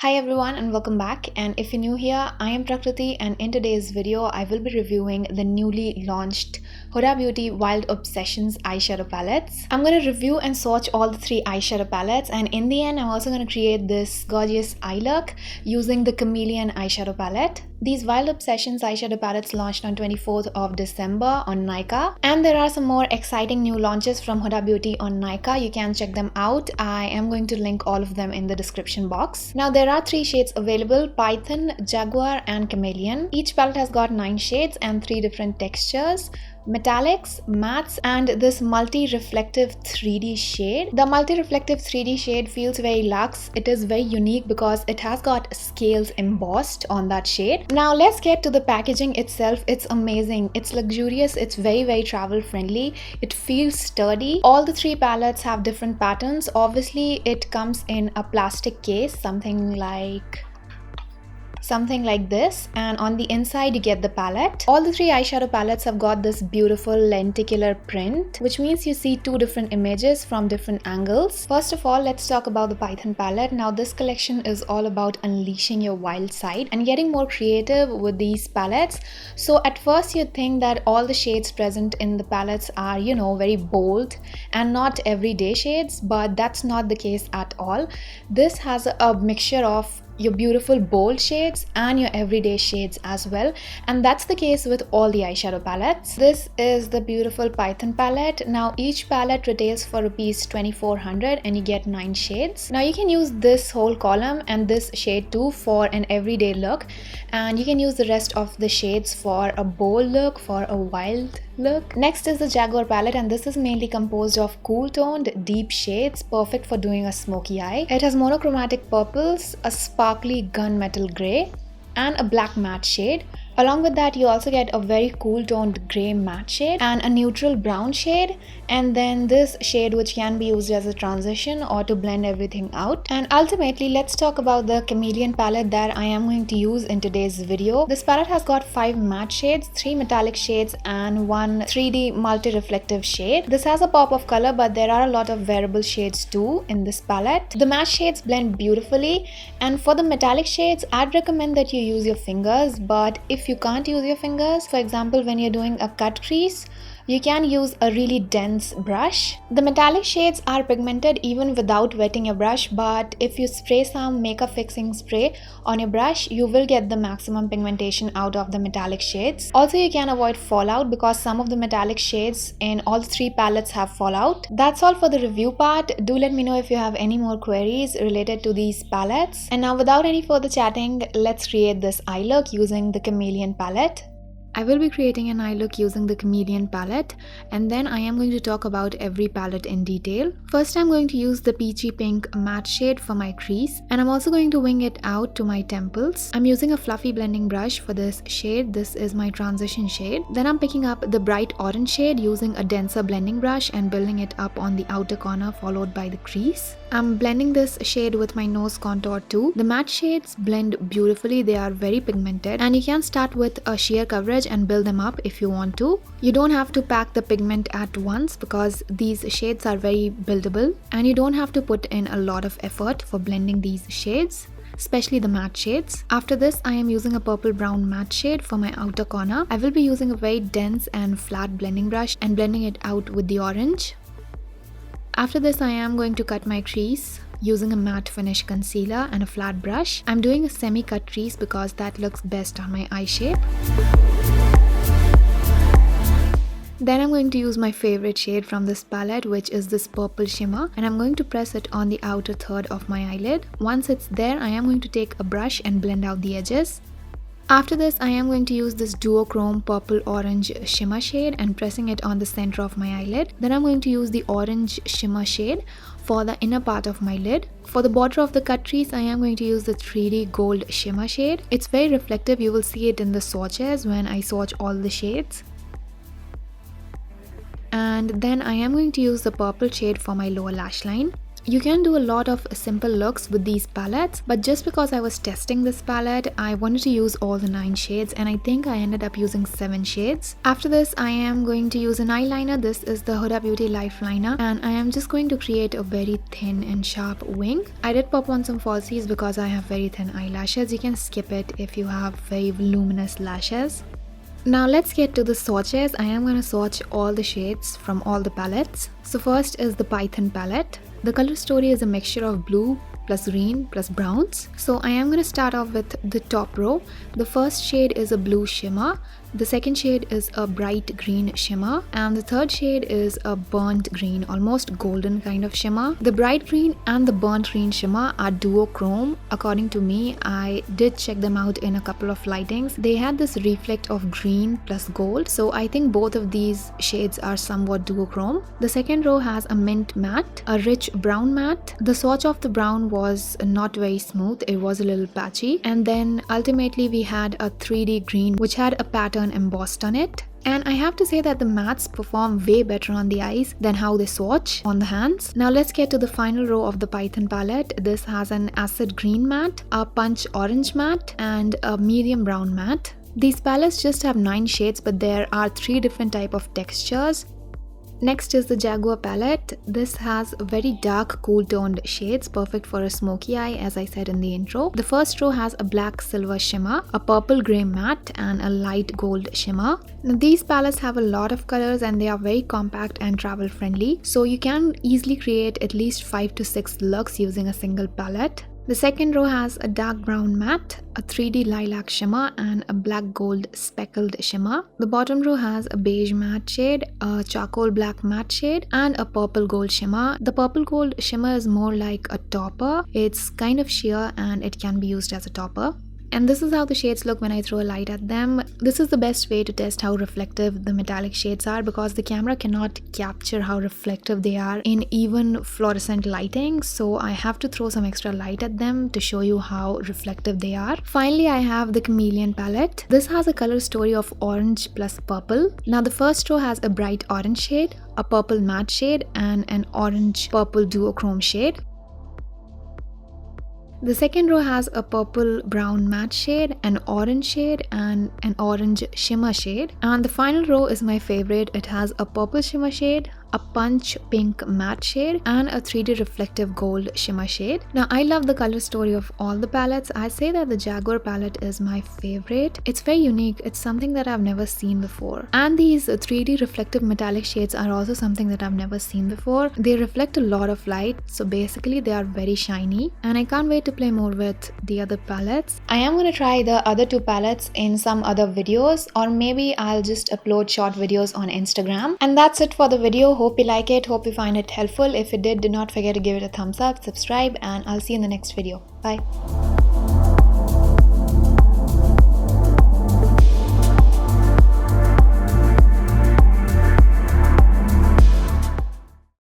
Hi everyone and welcome back, and if you're new here, I am Prakriti, and in today's video I will be reviewing the newly launched Huda Beauty Wild Obsessions eyeshadow palettes. I'm going to review and swatch all the three eyeshadow palettes, and in the end I'm also going to create this gorgeous eye look using the Chameleon eyeshadow palette. These Wild Obsessions eyeshadow palettes launched on 24th of December on Nykaa, and there are some more exciting new launches from Huda Beauty on Nykaa. You can check them out. I am going to link all of them in the description box. Now there are three shades available: Python, Jaguar and Chameleon. Each palette has got 9 shades and 3 different textures: metallics, mattes and this multi-reflective 3D shade. The multi-reflective 3D shade feels very luxe. It is very unique because it has got scales embossed on that shade. Now let's get to the packaging itself. It's amazing, it's luxurious, it's very travel friendly, it feels sturdy. All the three palettes have different patterns. Obviously it comes in a plastic case, something like this, and on the inside you get the palette. All the three eyeshadow palettes have got this beautiful lenticular print, which means you see two different images from different angles. First of all, let's talk about the Python palette. Now this collection is all about unleashing your wild side and getting more creative with these palettes. So at first you'd think that all the shades present in the palettes are, very bold and not everyday shades, but that's not the case at all. This has a mixture of your beautiful bold shades and your everyday shades as well, and that's the case with all the eyeshadow palettes. This is the beautiful Python palette. Now each palette retails for rupees 2400 and you get 9 shades. Now you can use this whole column and this shade too for an everyday look, and you can use the rest of the shades for a bold look, for a wild look. Next is the Jaguar palette, and this is mainly composed of cool toned deep shades, perfect for doing a smoky eye. It has monochromatic purples, a sparkly gunmetal grey and a black matte shade. Along with that you also get a very cool toned grey matte shade and a neutral brown shade, and then this shade which can be used as a transition or to blend everything out. And ultimately let's talk about the Chameleon palette that I am going to use in today's video. This palette has got 5 matte shades, 3 metallic shades and 1 3D multi-reflective shade. This has a pop of color, but there are a lot of wearable shades too in this palette. The matte shades blend beautifully, and for the metallic shades I'd recommend that you use your fingers, but if you can't use your fingers, for example when you're doing a cut crease, you can use a really dense brush. The metallic shades are pigmented even without wetting your brush, but if you spray some makeup fixing spray on your brush, you will get the maximum pigmentation out of the metallic shades. Also you can avoid fallout because some of the metallic shades in all 3 palettes have fallout. That's all for the review part. Do let me know if you have any more queries related to these palettes. And now without any further chatting, let's create this eye look using the Chameleon palette. I will be creating an eye look using the Chameleon palette, and then I am going to talk about every palette in detail. First I'm going to use the peachy pink matte shade for my crease, and I'm also going to wing it out to my temples. I'm using a fluffy blending brush for this shade. This is my transition shade. Then I'm picking up the bright orange shade using a denser blending brush and building it up on the outer corner followed by the crease. I'm blending this shade with my nose contour too. The matte shades blend beautifully, they are very pigmented, and you can start with a sheer coverage and build them up if you want to. You don't have to pack the pigment at once because these shades are very buildable, and you don't have to put in a lot of effort for blending these shades, especially the matte shades. After this I am using a purple brown matte shade for my outer corner. I will be using a very dense and flat blending brush and blending it out with the orange. After this I am going to cut my crease using a matte finish concealer and a flat brush. I'm doing a semi-cut crease because that looks best on my eye shape. Then I'm going to use my favorite shade from this palette, which is this purple shimmer, and I'm going to press it on the outer third of my eyelid. Once it's there, I am going to take a brush and blend out the edges. After this, I am going to use this duochrome purple orange shimmer shade and pressing it on the center of my eyelid. Then I'm going to use the orange shimmer shade for the inner part of my lid. For the border of the cut crease, I am going to use the 3D gold shimmer shade. It's very reflective, you will see it in the swatches when I swatch all the shades. And then I am going to use the purple shade for my lower lash line. You can do a lot of simple looks with these palettes, but just because I was testing this palette, I wanted to use all the 9 shades and I think I ended up using 7 shades. After this, I am going to use an eyeliner. This is the Huda Beauty Lifeliner and I am just going to create a very thin and sharp wing. I did pop on some falsies because I have very thin eyelashes. You can skip it if you have very voluminous lashes. Now let's get to the swatches. I am going to swatch all the shades from all the palettes. So first is the Python palette. The color story is a mixture of blue plus green plus browns. So I am going to start off with the top row. The first shade is a blue shimmer. The second shade is a bright green shimmer and the third shade is a burnt green, almost golden kind of shimmer. The bright green and the burnt green shimmer are duochrome. According to me, I did check them out in a couple of lightings. They had this reflect of green plus gold, so I think both of these shades are somewhat duochrome. The second row has a mint matte, a rich brown matte. The swatch of the brown was not very smooth, it was a little patchy, and then ultimately we had a 3D green which had a pattern embossed on it. And I have to say that the mattes perform way better on the eyes than how they swatch on the hands. Now let's get to the final row of the Python palette. This has an acid green matte, a punch orange matte and a medium brown matte. These palettes just have 9 shades, but there are 3 different type of textures. Next is the Jaguar palette. This has very dark cool toned shades, perfect for a smoky eye as I said in the intro. The first row has a black silver shimmer, a purple grey matte and a light gold shimmer. Now these palettes have a lot of colors and they are very compact and travel friendly, so you can easily create at least 5 to 6 looks using a single palette. The second row has a dark brown matte, a 3D lilac shimmer and a black gold speckled shimmer. The bottom row has a beige matte shade, a charcoal black matte shade and a purple gold shimmer. The purple gold shimmer is more like a topper. It's kind of sheer and it can be used as a topper. And this is how the shades look when I throw a light at them. This is the best way to test how reflective the metallic shades are because the camera cannot capture how reflective they are in even fluorescent lighting. So I have to throw some extra light at them to show you how reflective they are. Finally, I have the Chameleon palette. This has a color story of orange plus purple. Now the first row has a bright orange shade, a purple matte shade and an orange purple duochrome shade. The second row has a purple brown matte shade, an orange shade and an orange shimmer shade. And the final row is my favorite. It has a purple shimmer shade, a punch pink matte shade and a 3D reflective gold shimmer shade. Now I love the color story of all the palettes. I say that the Jaguar palette is my favorite. It's very unique. It's something that I've never seen before. And these 3D reflective metallic shades are also something that I've never seen before. They reflect a lot of light, so basically they are very shiny and I can't wait to play more with the other palettes. I am going to try the other 2 palettes in some other videos, or maybe I'll just upload short videos on Instagram. And that's it for the video. Hope you like it, hope you find it helpful. If you did, do not forget to give it a thumbs up, subscribe, and I'll see you in the next video. Bye.